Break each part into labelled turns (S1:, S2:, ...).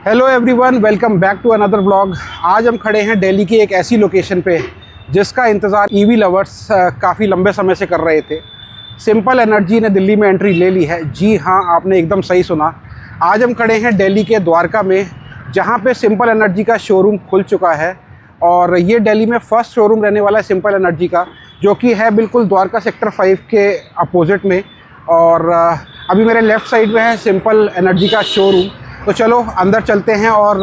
S1: Hello everyone, welcome back to another vlog. आज हम खड़े हैं दिल्ली की एक ऐसी लोकेशन पे जिसका इंतज़ार ईवी लवर्स काफ़ी लंबे समय से कर रहे थे। सिंपल एनर्जी ने दिल्ली में एंट्री ले ली है। जी हाँ, आपने एकदम सही सुना। आज हम खड़े हैं दिल्ली के द्वारका में, जहाँ पे सिंपल एनर्जी का शोरूम खुल चुका है। और ये दिल्ली में फर्स्ट शोरूम रहने वाला है सिंपल एनर्जी का, जो कि है बिल्कुल द्वारका सेक्टर 5 के अपोजिट में। और अभी मेरे लेफ़्ट साइड में है सिंपल एनर्जी का शोरूम। तो चलो अंदर चलते हैं और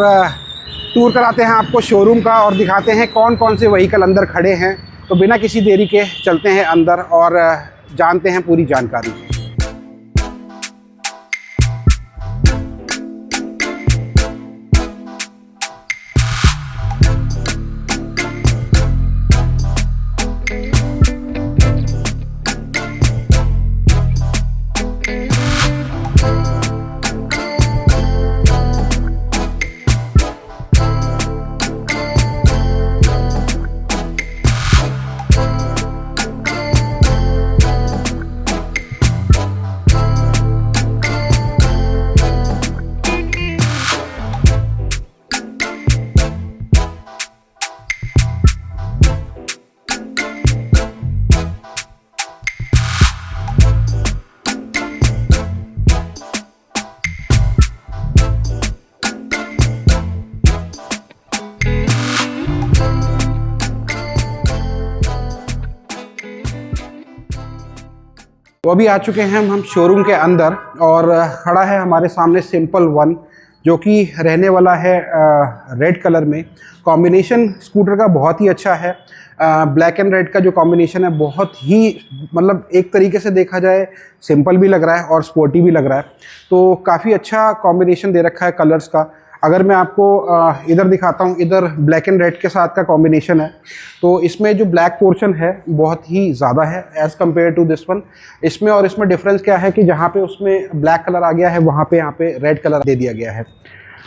S1: टूर कराते हैं आपको शोरूम का और दिखाते हैं कौन कौन से व्हीकल अंदर खड़े हैं। तो बिना किसी देरी के चलते हैं अंदर और जानते हैं पूरी जानकारी। तो अभी आ चुके हैं हम शोरूम के अंदर और खड़ा है हमारे सामने सिंपल वन, जो कि रहने वाला है रेड कलर में। कॉम्बिनेशन स्कूटर का बहुत ही अच्छा है। ब्लैक एंड रेड का जो कॉम्बिनेशन है बहुत ही मतलब एक तरीके से देखा जाए सिंपल भी लग रहा है और स्पोर्टी भी लग रहा है। तो काफ़ी अच्छा कॉम्बिनेशन दे रखा है कलर्स का। अगर मैं आपको इधर दिखाता हूँ, इधर ब्लैक एंड रेड के साथ का कॉम्बिनेशन है। तो इसमें जो ब्लैक पोर्शन है बहुत ही ज़्यादा है as compare to this one. इसमें और इसमें डिफरेंस क्या है कि जहाँ पे उसमें ब्लैक कलर आ गया है वहाँ पे यहाँ पे रेड कलर दे दिया गया है।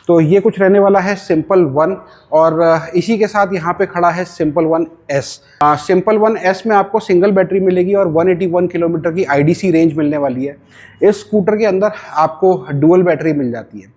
S1: तो ये कुछ रहने वाला है सिंपल वन। और इसी के साथ यहाँ पे खड़ा है simple one S. Simple one S में आपको सिंगल बैटरी मिलेगी और 181 किलोमीटर की आईडीसी रेंज मिलने वाली है। इस स्कूटर के अंदर आपको डुअल बैटरी मिल जाती है।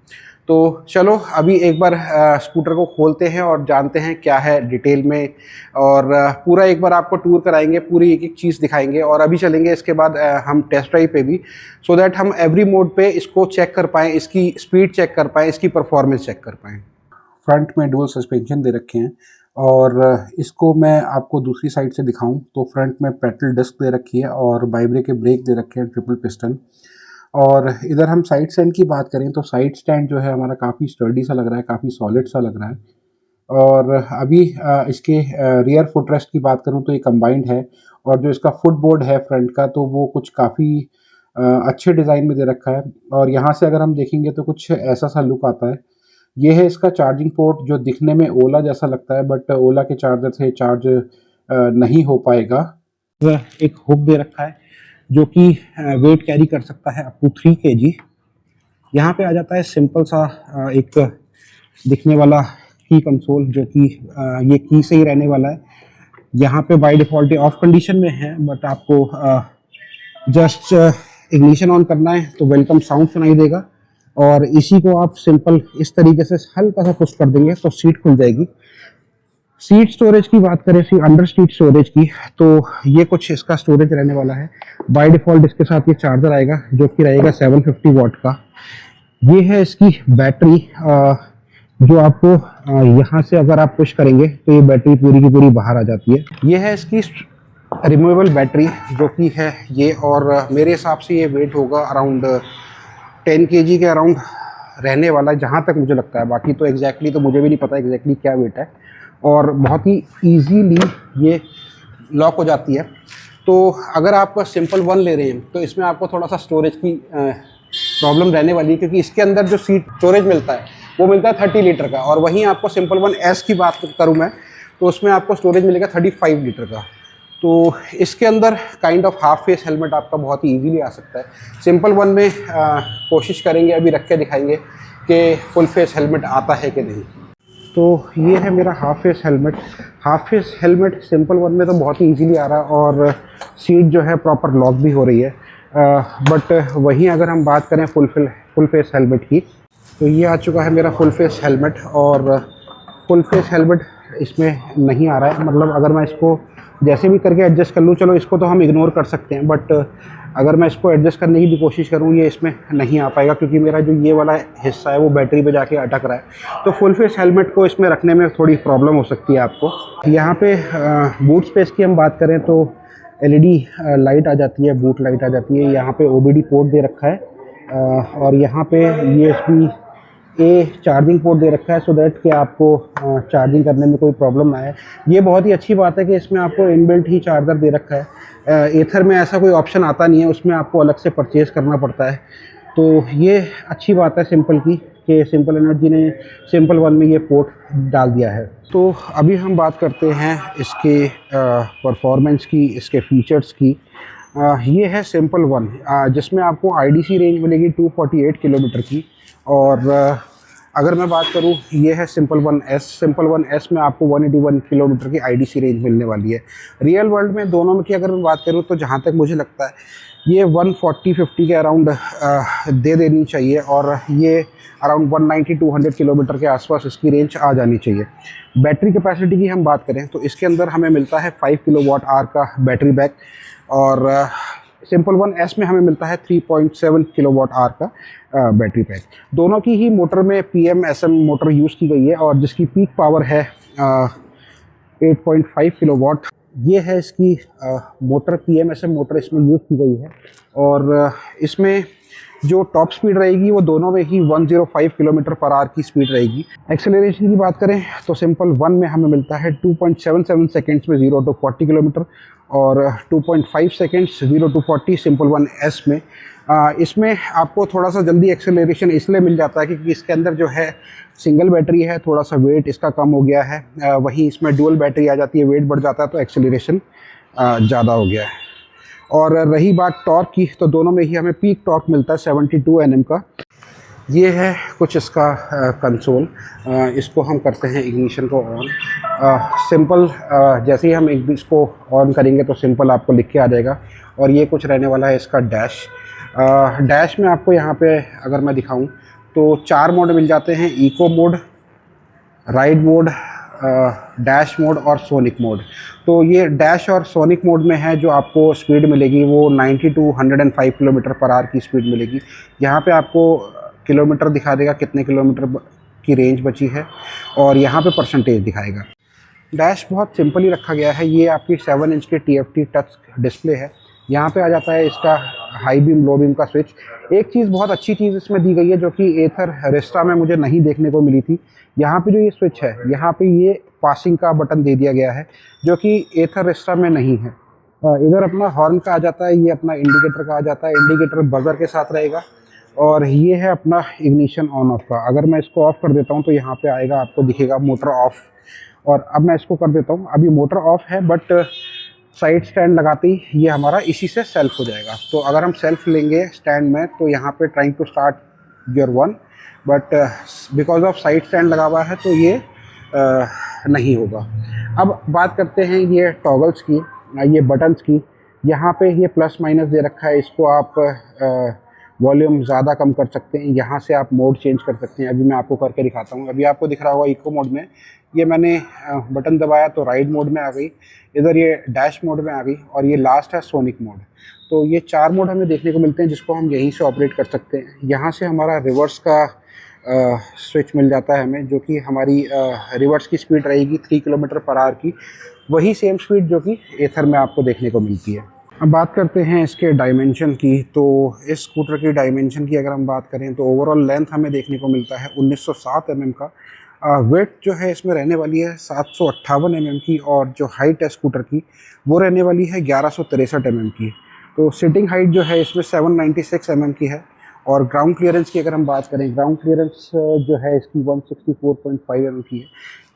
S1: तो चलो अभी एक बार स्कूटर को खोलते हैं और जानते हैं क्या है डिटेल में। और पूरा एक बार आपको टूर कराएंगे, पूरी एक एक चीज़ दिखाएंगे। और अभी चलेंगे इसके बाद हम टेस्ट ड्राइव पे भी, सो दैट हम एवरी मोड पे इसको चेक कर पाएँ, इसकी स्पीड चेक कर पाएँ, इसकी परफॉर्मेंस चेक कर पाएँ। फ्रंट में डुअल सस्पेंशन दे रखे हैं और इसको मैं आपको दूसरी साइड से दिखाऊँ तो फ्रंट में पेडल डिस्क दे रखी है और बाइब्रेक के ब्रेक दे रखे हैं, ट्रिपल पिस्टन। और इधर हम साइड स्टैंड की बात करें तो साइड स्टैंड जो है हमारा काफ़ी स्टर्डी सा लग रहा है, काफ़ी सॉलिड सा लग रहा है। और अभी इसके रियर फुटरेस्ट की बात करूं तो ये कंबाइंड है। और जो इसका फुट बोर्ड है फ्रंट का तो वो कुछ काफ़ी अच्छे डिज़ाइन में दे रखा है। और यहाँ से अगर हम देखेंगे तो कुछ ऐसा सा लुक आता है। ये है इसका चार्जिंग पोर्ट, जो दिखने में ओला जैसा लगता है बट ओला के चार्जर से चार्ज नहीं हो पाएगा। एक हुक दे रखा है जो कि वेट कैरी कर सकता है अप टू 3 kg। यहाँ पे आ जाता है सिंपल सा एक दिखने वाला की कंसोल, जो कि ये की से ही रहने वाला है। यहाँ पे बाय डिफ़ॉल्ट ऑफ कंडीशन में है, बट आपको जस्ट इग्निशन ऑन करना है तो वेलकम साउंड सुनाई देगा। और इसी को आप सिंपल इस तरीके से हल्का सा पुश कर देंगे तो सीट खुल जाएगी। सीट स्टोरेज की बात करें, फिर अंडर सीट स्टोरेज की, तो ये कुछ इसका स्टोरेज रहने वाला है। बाय डिफ़ॉल्ट इसके साथ ये चार्जर आएगा जो कि रहेगा 750 वाट का। ये है इसकी बैटरी, जो आपको यहाँ से अगर आप पुश करेंगे तो ये बैटरी पूरी की पूरी बाहर आ जाती है। ये है इसकी रिमूवेबल बैटरी जो कि है ये। और मेरे हिसाब से ये वेट होगा अराउंड 10 kg के अराउंड रहने वाला है, जहाँ तक मुझे लगता है। बाकी तो एग्जैक्टली तो मुझे भी नहीं पता एग्जैक्टली क्या वेट है। और बहुत ही ईजीली ये लॉक हो जाती है। तो अगर आप सिंपल वन ले रहे हैं तो इसमें आपको थोड़ा सा स्टोरेज की प्रॉब्लम रहने वाली है, क्योंकि इसके अंदर जो सीट स्टोरेज मिलता है वो मिलता है 30 लीटर का। और वहीं आपको सिंपल वन एस की बात करूं मैं तो उसमें आपको स्टोरेज मिलेगा 35 लीटर का। तो इसके अंदर kind of half face helmet आपका बहुत ही ईजीली आ सकता है। सिंपल वन में कोशिश करेंगे, अभी रख के दिखाएंगे कि फुल फेस हेलमेट आता है कि नहीं। तो ये है मेरा half face helmet. Half face helmet simple one में तो बहुत ही ईजीली आ रहा है और सीट जो है प्रॉपर लॉक भी हो रही है। बट वहीं अगर हम बात करें फुल फेस हेलमेट की, तो ये आ चुका है मेरा फुल फेस हेलमेट, और फुल फेस हेलमेट इसमें नहीं आ रहा है। मतलब अगर मैं इसको जैसे भी करके एडजस्ट कर लूँ, चलो इसको तो हम इग्नोर कर सकते हैं, बट अगर मैं इसको एडजस्ट करने की भी कोशिश करूँ, ये इसमें नहीं आ पाएगा, क्योंकि मेरा जो ये वाला हिस्सा है वो बैटरी पे जाके अटक रहा है। तो फुल फेस हेलमेट को इसमें रखने में थोड़ी प्रॉब्लम हो सकती है आपको। यहाँ पे बूट स्पेस की हम बात करें तो एलईडी लाइट आ जाती है, बूट लाइट आ जाती है। यहाँ पे ओबीडी पोर्ट दे रखा है, और यहाँ पे यूएसबी ए चार्जिंग पोर्ट दे रखा है, सो दैट कि आपको चार्जिंग करने में कोई प्रॉब्लम ना आए। ये बहुत ही अच्छी बात है कि इसमें आपको इनबिल्ट ही चार्जर दे रखा है। एथर में ऐसा कोई ऑप्शन आता नहीं है, उसमें आपको अलग से परचेज़ करना पड़ता है। तो ये अच्छी बात है सिंपल की, कि सिंपल एनर्जी ने सिंपल वन में ये पोर्ट डाल दिया है। तो अभी हम बात करते हैं इसके परफॉर्मेंस की, इसके फीचर्स की। ये है सिंपल वन, जिसमें आपको आईडीसी रेंज मिलेगी 248 किलोमीटर की। और अगर मैं बात करूँ, ये है simple one S. Simple one S में आपको 181 किलोमीटर की आईडीसी रेंज मिलने वाली है। रियल वर्ल्ड में दोनों में की अगर मैं बात करूँ तो जहाँ तक मुझे लगता है ये 140-50 के अराउंड दे देनी चाहिए, और ये अराउंड 190-200 किलोमीटर के आसपास इसकी रेंज आ जानी चाहिए। बैटरी कैपेसिटी की हम बात करें तो इसके अंदर हमें मिलता है 5 किलोवाट आवर का बैटरी बैक, और सिंपल वन एस में हमें मिलता है 3.7 किलोवाट आवर का बैटरी पैक। दोनों की ही मोटर में PMSM मोटर यूज़ की गई है, और जिसकी पीक पावर है 8.5 किलोवाट। ये है इसकी मोटर, PMSM मोटर इसमें यूज़ की गई है, और इसमें जो टॉप स्पीड रहेगी वो दोनों में ही 105 किलोमीटर पर आवर की स्पीड रहेगी। एक्सेलरेशन की बात करें तो सिंपल वन में हमें मिलता है 2.77 सेकेंड्स में 0 to 40 किलोमीटर, और 2.5 seconds 0 to 40 simple one S में। इसमें आपको थोड़ा सा जल्दी एक्सेलरेशन इसलिए मिल जाता है क्योंकि इसके अंदर जो है सिंगल बैटरी है, थोड़ा सा वेट इसका कम हो गया है। वहीं इसमें डुअल बैटरी आ जाती है, वेट बढ़ जाता है, तो एक्सेलरेशन ज़्यादा हो गया है। और रही बात टॉर्क की, तो दोनों में ही हमें पीक टॉर्क मिलता है 72 Nm का। ये है कुछ इसका कंसोल। इसको हम करते हैं इग्निशन को ऑन। सिंपल जैसे ही हम इसको ऑन करेंगे तो सिंपल आपको लिख के आ जाएगा। और ये कुछ रहने वाला है इसका डैश। डैश में आपको यहाँ पे अगर मैं दिखाऊं तो 4 मोड मिल जाते हैं, eco mode, ride mode, dash mode और सोनिक मोड। तो ये डैश और सोनिक मोड में है जो आपको स्पीड मिलेगी वो 90 to 105 किलोमीटर पर आवर की स्पीड मिलेगी। यहाँ पे आपको किलोमीटर दिखा देगा कितने किलोमीटर की रेंज बची है, और यहाँ पे परसेंटेज दिखाएगा। डैश बहुत सिंपल ही रखा गया है। ये आपकी 7 इंच की TFT टच डिस्प्ले है। यहाँ पे आ जाता है इसका हाई बीम लो बीम का स्विच। एक चीज़ बहुत अच्छी चीज़ इसमें दी गई है जो कि एथर रेस्टा में मुझे नहीं देखने को मिली थी। यहाँ पे जो ये स्विच है, यहाँ पे ये पासिंग का बटन दे दिया गया है जो कि एथर रेस्टा में नहीं है। इधर अपना हॉर्न का आ जाता है, ये अपना इंडिकेटर का आ जाता है। इंडिकेटर बजर के साथ रहेगा, और ये है अपना इग्निशन ऑन ऑफ का। अगर मैं इसको ऑफ कर देता हूँ तो यहाँ पे आएगा, आपको दिखेगा मोटर ऑफ। और अब मैं इसको कर देता हूँ, अभी मोटर ऑफ है, बट साइड स्टैंड लगाते ही ये हमारा इसी से सेल्फ हो जाएगा। तो अगर हम सेल्फ लेंगे स्टैंड में तो यहाँ पे trying to start gear 1, but because of side stand लगा हुआ है तो ये नहीं होगा। अब बात करते हैं ये टॉगल्स की, ये बटन्स की। यहाँ पे ये प्लस माइनस दे रखा है, इसको आप वॉल्यूम ज़्यादा कम कर सकते हैं। यहाँ से आप मोड चेंज कर सकते हैं। अभी मैं आपको करके दिखाता हूँ। अभी आपको दिख रहा होगा इको मोड में ये मैंने बटन दबाया तो राइड मोड में आ गई, इधर ये डैश मोड में आ गई, और ये लास्ट है सोनिक मोड। तो ये 4 मोड हमें देखने को मिलते हैं जिसको हम यहीं से ऑपरेट कर सकते हैं। यहाँ से हमारा रिवर्स का स्विच मिल जाता है हमें, जो कि हमारी रिवर्स की स्पीड रहेगी 3 किलोमीटर पर आवर की, वही सेम स्पीड जो कि एथर में आपको देखने को मिलती है। अब बात करते हैं इसके डायमेंशन की। तो इस स्कूटर की डायमेंशन की अगर हम बात करें तो ओवरऑल लेंथ हमें देखने को मिलता है 1907 mm का। वेट जो है इसमें रहने वाली है 758 mm की, और जो हाइट है स्कूटर की वो रहने वाली है 1163 mm की। तो सिटिंग हाइट जो है इसमें 796 mm की है। और ग्राउंड क्लियरेंस की अगर हम बात करें, ग्राउंड क्लियरेंस जो है इसकी 164.5 mm की है।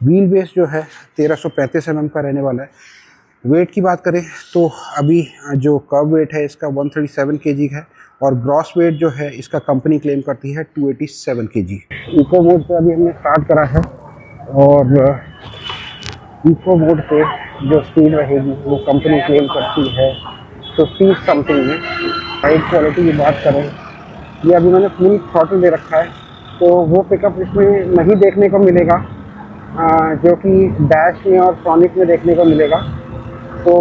S1: व्हील बेस जो है 1335 mm का रहने वाला है। वेट की बात करें तो अभी जो कर्व वेट है इसका 137 kg है, और ग्रॉस वेट जो है इसका कंपनी क्लेम करती है 287 kg। इको मोड पे अभी हमने स्टार्ट करा है, और इको मोड पे जो स्पीड रहेगी वो कंपनी क्लेम करती है 50 समथिंग में। राइड क्वालिटी की बात करें, ये अभी मैंने फुल थ्रॉटल दे रखा है, तो वो पिकअप इसमें नहीं देखने को मिलेगा, जो कि डैश में और सॉनिक में देखने को मिलेगा। तो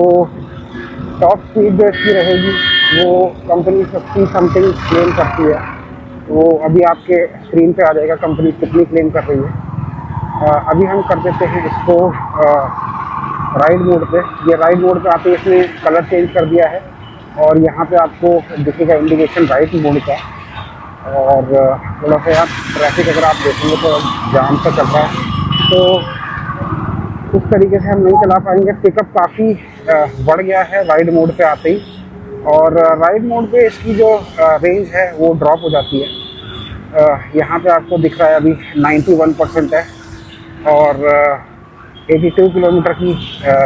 S1: टॉप स्पीड जो इसकी रहेगी वो कंपनी 50 समथिंग क्लेम करती है। वो अभी आपके स्क्रीन पे आ जाएगा कंपनी कितनी क्लेम कर रही है। अभी हम कर देते हैं इसको राइड मोड पे। ये राइड मोड पे आते इसने कलर चेंज कर दिया है और यहाँ पे आपको दिखेगा इंडिकेशन राइट मोड का। और थोड़ा सा यार ट्रैफिक अगर आप देखेंगे तो जाम सा चल रहा है, तो उस तरीके से हम नहीं चला पाएंगे। पिकअप काफ़ी बढ़ गया है राइड मोड पे आते ही, और राइड मोड पे इसकी जो रेंज है वो ड्रॉप हो जाती है। यहाँ पे आपको दिख रहा है अभी 91% है और 82 किलोमीटर की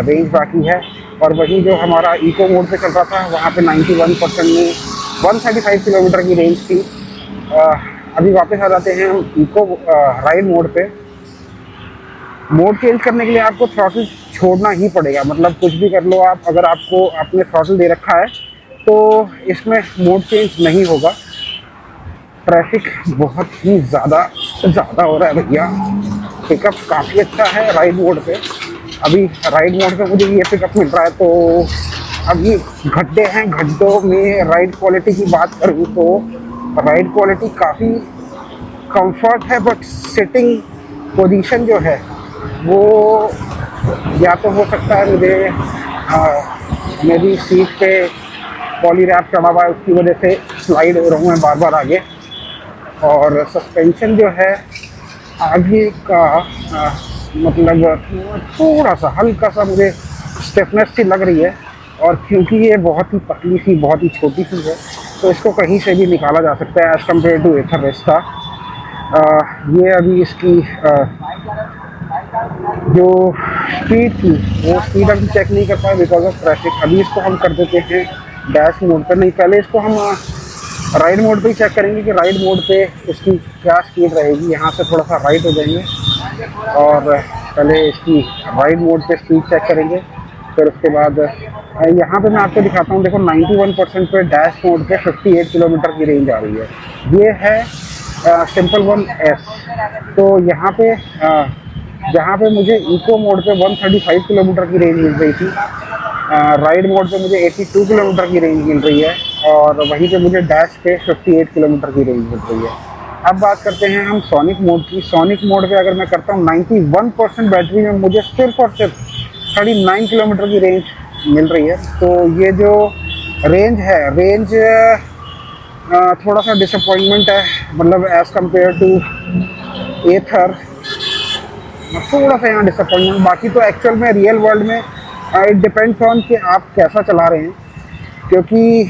S1: रेंज बाकी है। और वही जो हमारा इको मोड पे चल रहा था वहाँ पे 91% में 135 किलोमीटर की रेंज थी। अभी वापस आ जाते हैं हम इको राइड मोड पे। मोड चेंज करने के लिए आपको थ्रॉटल छोड़ना ही पड़ेगा, मतलब कुछ भी कर लो आप, अगर आपको आपने थ्रॉटल दे रखा है तो इसमें मोड चेंज नहीं होगा। ट्रैफिक बहुत ही ज़्यादा हो रहा है भैया। पिकअप काफ़ी अच्छा है राइड मोड पे। अभी राइड मोड पे मुझे ये पिकअप मिल रहा है, तो अभी गड्ढे हैं, गड्ढों में राइड क्वालिटी की बात करूँ तो राइड क्वालिटी काफ़ी कंफर्ट है, बट सिटिंग पोजीशन जो है वो या तो हो सकता है मुझे मेरी सीट पे पॉली रैप चढ़ा हुआ है उसकी वजह से स्लाइड हो रहा हूँ मैं बार बार आगे। और सस्पेंशन जो है आगे का मतलब थोड़ा सा हल्का सा मुझे स्टिफनेस सी लग रही है, और क्योंकि ये बहुत ही पतली सी बहुत ही छोटी सी है तो इसको कहीं से भी निकाला जा सकता है as compare to Ather Rizta. ये अभी इसकी जो स्पीड थी वो स्पीड अभी चेक नहीं कर पाए बिकॉज ऑफ ट्रैफिक। अभी इसको हम कर देते हैं डैश मोड पर, नहीं पहले इसको हम राइड मोड पे ही चेक करेंगे कि राइड मोड पे इसकी क्या स्पीड रहेगी। यहाँ से थोड़ा सा राइट हो जाएंगे और पहले इसकी राइड मोड पे स्पीड चेक करेंगे, फिर उसके बाद यहाँ पे मैं आपको दिखाता हूँ। देखो 91% पे डैश मोड पे 58 किलोमीटर की रेंज आ रही है। ये है सिंपल वन एस। तो यहाँ पे जहाँ पे मुझे इको मोड पे 135 किलोमीटर की रेंज मिल रही थी, राइड मोड पे मुझे 82 किलोमीटर की रेंज मिल रही है, और वहीं पे मुझे डैश पे 58 किलोमीटर की रेंज मिल रही है। अब बात करते हैं हम सोनिक मोड की। सोनिक मोड पे अगर मैं करता हूँ 91% बैटरी में मुझे सिर्फ और सिर्फ 39 किलोमीटर की रेंज मिल रही है। तो ये जो रेंज है, रेंज थोड़ा सा डिसअपॉइंटमेंट है, मतलब एज़ कम्पेयर टू एथर थोड़ा सा यहाँ डिसअपॉइंटमेंट। बाकी तो एक्चुअल में रियल वर्ल्ड में इट डिपेंड्स ऑन कि आप कैसा चला रहे हैं, क्योंकि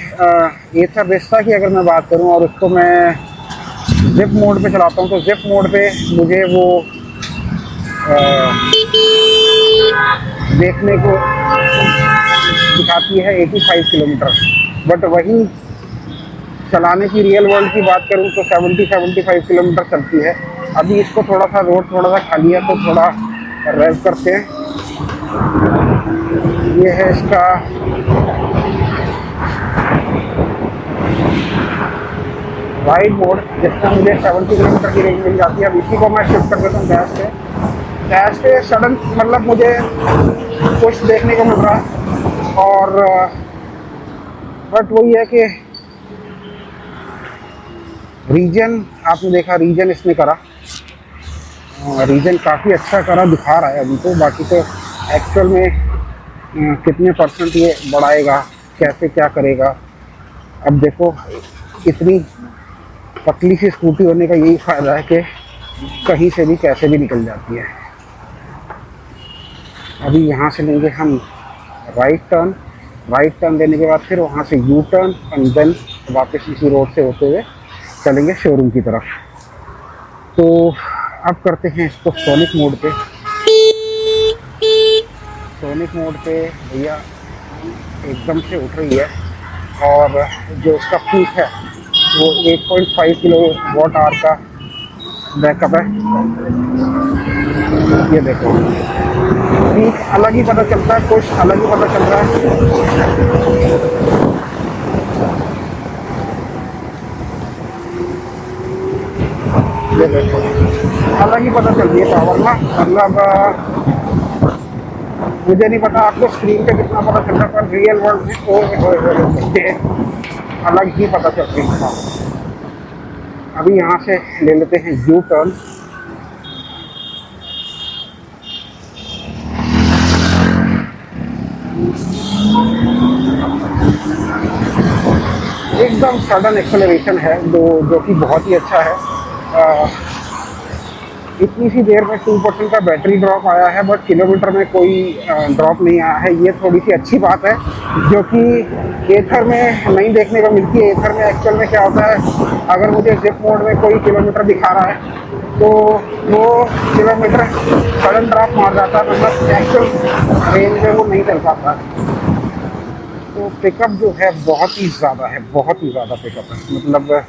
S1: एथर रेस्टा की अगर मैं बात करूँ और उसको मैं जिप मोड पे चलाता हूँ तो जिप मोड पे मुझे वो देखने को दिखाती है 85 किलोमीटर, बट वही चलाने की रियल वर्ल्ड की बात करूँ तो 70-75 किलोमीटर चलती है। अभी इसको थोड़ा सा रोड थोड़ा सा खाली है तो थोड़ा रेव करते हैं। ये है इसका राइड मोड जिसमें मुझे 70 किलोमीटर की रेंज मिल जाती है। अब इसी को मैं शिफ्ट कर देता हूँ डैश पे। डैश पे सडन मतलब मुझे कुछ देखने को मिल रहा है, और बट वही है कि रीजन आपने देखा, रीजन इसने करा, रीजन काफ़ी अच्छा करा दिखा रहा है अभी तो। बाकी तो एक्चुअल में कितने परसेंट ये बढ़ाएगा, कैसे क्या करेगा। अब देखो इतनी पतली सी स्कूटी होने का यही फ़ायदा है कि कहीं से भी कैसे भी निकल जाती है। अभी यहाँ से लेंगे हम राइट टर्न लेने के बाद फिर वहाँ से यू टर्न एंड देन वापस इसी रोड से होते हुए चलेंगे शोरूम की तरफ। तो अब करते हैं इसको सोनिक मोड पे। सोनिक मोड पे भैया एकदम से उठ रही है, और जो इसका पीक है वो 8.5 किलोवाट आवर का बैकअप है। ये देखो पीक अलग ही पता चलता है, कुछ अलग ही पता चल रहा है। ये देखो अलग ही पता चल रही है पावर ना, मतलब मुझे नहीं पता आपको स्क्रीन पे कितना पता चल रहा है, पर रियल वर्ल्ड में ये अलग ही पता चल रही है। अभी यहाँ से ले लेते हैं यू टर्न। एकदम सडन एक्सेलरेशन है जो कि बहुत ही अच्छा है। इतनी सी देर में 2% का बैटरी ड्रॉप आया है, बट किलोमीटर में कोई ड्रॉप नहीं आया है। ये थोड़ी सी अच्छी बात है जो कि एथर में नहीं देखने को मिलती है। एथर में एक्चुअल में क्या होता है, अगर मुझे जिप मोड में कोई किलोमीटर दिखा रहा है तो वो किलोमीटर सडन ड्रॉप मार जाता है, मतलब एक्चुअल रेंज में वो नहीं चल पाता। तो पिकअप जो है बहुत ही ज़्यादा है, बहुत ही ज़्यादा पिकअप है, मतलब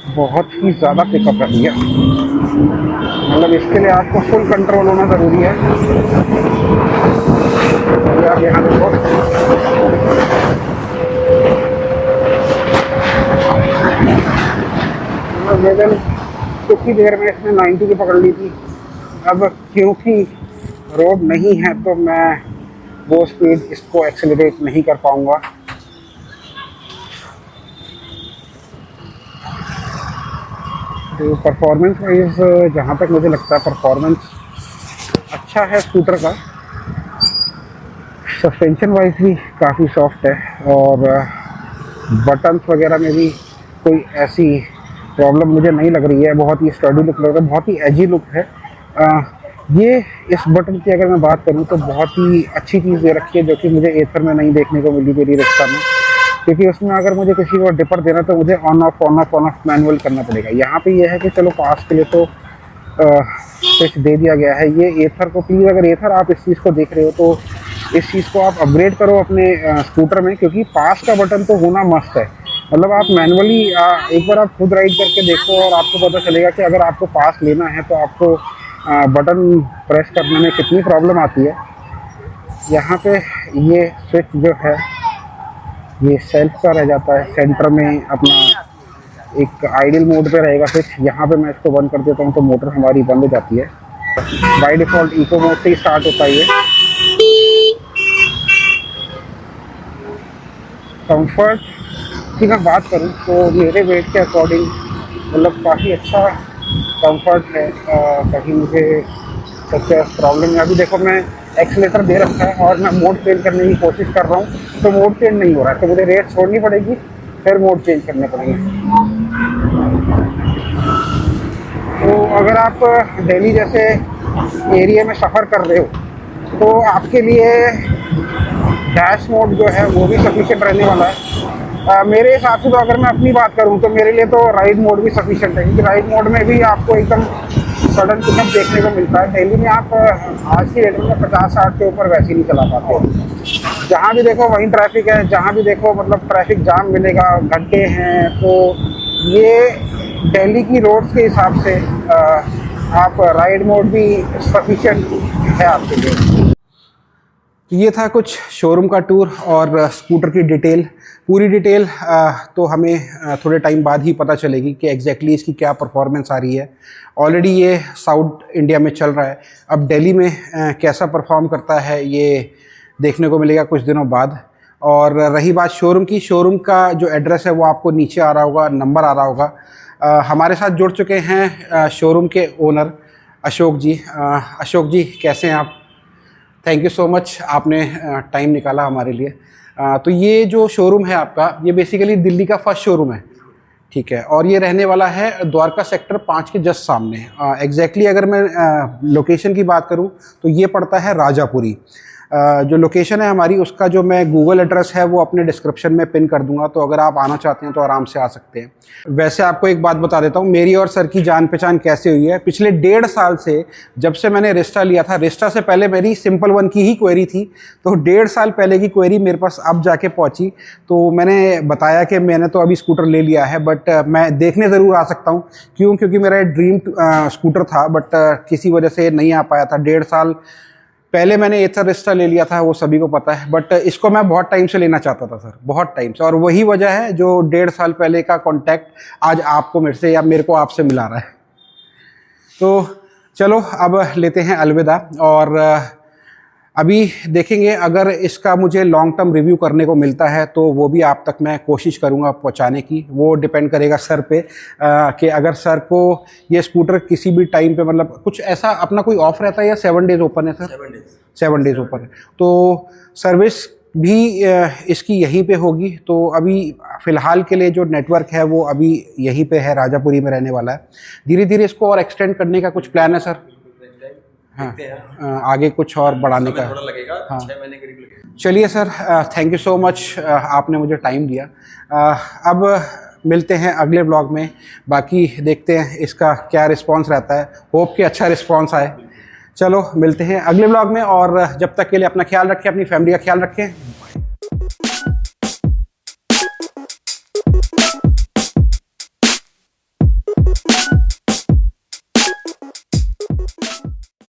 S1: बहुत ही ज़्यादा पिकअप है भैया। मतलब इसके लिए आपको फुल कंट्रोल होना ज़रूरी है। आप यहाँ देखो, लेकिन कुछ ही देर में इसने 90 की पकड़ ली थी। अब क्योंकि रोड नहीं है तो मैं वो स्पीड इसको एक्सेलरेट नहीं कर पाऊँगा। तो परफॉर्मेंस वाइज जहाँ तक मुझे लगता है परफॉर्मेंस अच्छा है स्कूटर का। सस्पेंशन वाइज भी काफ़ी सॉफ्ट है और बटन्स वगैरह में भी कोई ऐसी प्रॉब्लम मुझे नहीं लग रही है। बहुत ही स्टडी लुक लग रहा है, बहुत ही एजी लुक है। ये इस बटन की अगर मैं बात करूँ तो बहुत ही अच्छी चीज़ ये रखी है जो कि मुझे एथर में नहीं देखने को मिली मेरी रिक्शा में, क्योंकि उसमें अगर मुझे किसी को डिपर देना तो मुझे ऑन ऑफ मैनुअल करना पड़ेगा। यहाँ पे ये है कि चलो पास के लिए तो स्विच दे दिया गया है। ये एथर को प्लीज़, अगर एथर आप इस चीज़ को देख रहे हो तो इस चीज़ को आप अपग्रेड करो अपने स्कूटर में, क्योंकि पास का बटन तो होना मस्त है। मतलब आप मैनुअली एक बार आप खुद राइड करके देखो और आपको पता चलेगा कि अगर आपको पास लेना है तो आपको बटन प्रेस करने में कितनी प्रॉब्लम आती है। यहाँ पे ये स्विच जो है ये सेल्फ का रह जाता है, सेंटर में अपना एक आइडियल मोड पे रहेगा स्विच। यहाँ पे मैं इसको बंद कर देता हूँ तो मोटर हमारी बंद हो जाती है। बाय डिफ़ॉल्ट इको मोड से ही स्टार्ट होता है ये। कंफर्ट की मैं बात करूँ तो मेरे वेट के अकॉर्डिंग मतलब काफ़ी अच्छा कंफर्ट है। कहीं मुझे सबसे प्रॉब्लम है। अभी देखो मैं एक्सीलेटर दे रखा है और मैं मोड चेंज करने की कोशिश कर रहा हूँ तो मोड चेंज नहीं हो रहा है, तो मुझे रेस छोड़नी पड़ेगी, फिर मोड चेंज करने पड़ेंगे। तो अगर आप दिल्ली जैसे एरिया में सफ़र कर रहे हो तो आपके लिए डैश मोड जो है वो भी सफिशिएंट रहने वाला है। मेरे हिसाब से तो अगर मैं अपनी बात करूं तो मेरे लिए तो राइड मोड भी सफिशिएंट है, क्योंकि राइड मोड में भी आपको एकदम सडन पिकअप देखने को मिलता है। दिल्ली में आप आज की डेट में 50-60 के ऊपर वैसे नहीं चला पाते। जहाँ भी देखो वहीं ट्रैफिक है, जहाँ भी देखो मतलब ट्रैफिक जाम मिलेगा, गड्ढे हैं। तो ये दिल्ली की रोड्स के हिसाब से आप राइड मोड भी सफिशिएंट है आपके लिए। ये था कुछ शोरूम का टूर और स्कूटर की डिटेल। पूरी डिटेल तो हमें थोड़े टाइम बाद ही पता चलेगी कि एग्जैक्टली इसकी क्या परफॉर्मेंस आ रही है। ऑलरेडी ये साउथ इंडिया में चल रहा है, अब दिल्ली में कैसा परफॉर्म करता है ये देखने को मिलेगा कुछ दिनों बाद। और रही बात शोरूम की, शोरूम का जो एड्रेस है वो आपको नीचे आ रहा होगा, नंबर आ रहा होगा। हमारे साथ जुड़ चुके हैं शोरूम के ओनर अशोक जी। अशोक जी कैसे हैं आप? थैंक यू सो मच, आपने टाइम निकाला हमारे लिए। तो ये जो शोरूम है आपका, ये बेसिकली दिल्ली का फर्स्ट शोरूम है, ठीक है? और ये रहने वाला है द्वारका सेक्टर 5 के जस्ट सामने। एग्जैक्टली अगर मैं लोकेशन की बात करूं तो ये पड़ता है राजापुरी। जो लोकेशन है हमारी उसका जो मैं गूगल एड्रेस है वो अपने डिस्क्रिप्शन में पिन कर दूंगा, तो अगर आप आना चाहते हैं तो आराम से आ सकते हैं। वैसे आपको एक बात बता देता हूँ, मेरी और सर की जान पहचान कैसे हुई है। पिछले 1.5 साल से जब से मैंने रिस्टा लिया था, रिस्टा से पहले मेरी सिंपल 1 की ही क्वेरी थी, तो 1.5 साल पहले की क्वेरी मेरे पास अब जाके पहुँची। तो मैंने बताया कि मैंने तो अभी स्कूटर ले लिया है, बट मैं देखने ज़रूर आ सकता हूँ। क्योंकि मेरा ड्रीम स्कूटर था, बट किसी वजह से नहीं आ पाया था। 1.5 साल पहले मैंने एथर रिस्टा ले लिया था, वो सभी को पता है, बट इसको मैं बहुत टाइम से लेना चाहता था सर, बहुत टाइम से, और वही वजह है जो 1.5 साल पहले का कांटेक्ट आज आपको मेरे से या मेरे को आपसे मिला रहा है। तो चलो अब लेते हैं अलविदा, और अभी देखेंगे अगर इसका मुझे लॉन्ग टर्म रिव्यू करने को मिलता है तो वो भी आप तक मैं कोशिश करूँगा पहुँचाने की। वो डिपेंड करेगा सर पे कि अगर सर को ये स्कूटर किसी भी टाइम पे, मतलब कुछ ऐसा अपना कोई ऑफ रहता है या 7 डेज़ ओपन है सर? 7 डेज़ ओपन है, तो सर्विस भी इसकी यहीं पे होगी। तो अभी फ़िलहाल के लिए जो नेटवर्क है वो अभी यहीं पे है, राजापुरी में रहने वाला है। धीरे धीरे इसको और एक्सटेंड करने का कुछ प्लान है सर? हाँ, आगे कुछ और बढ़ाने का
S2: थोड़ा लगेगा,
S1: हाँ
S2: 6 महीने करीब लगेगा।
S1: चलिए sir, thank you so much, आपने मुझे टाइम दिया। अब मिलते हैं अगले व्लॉग में, बाकी देखते हैं इसका क्या रिस्पांस रहता है। होप कि अच्छा रिस्पांस आए। चलो मिलते हैं अगले व्लॉग में, और जब तक के लिए अपना ख्याल रखें, अपनी फैमिली का ख्याल रखें।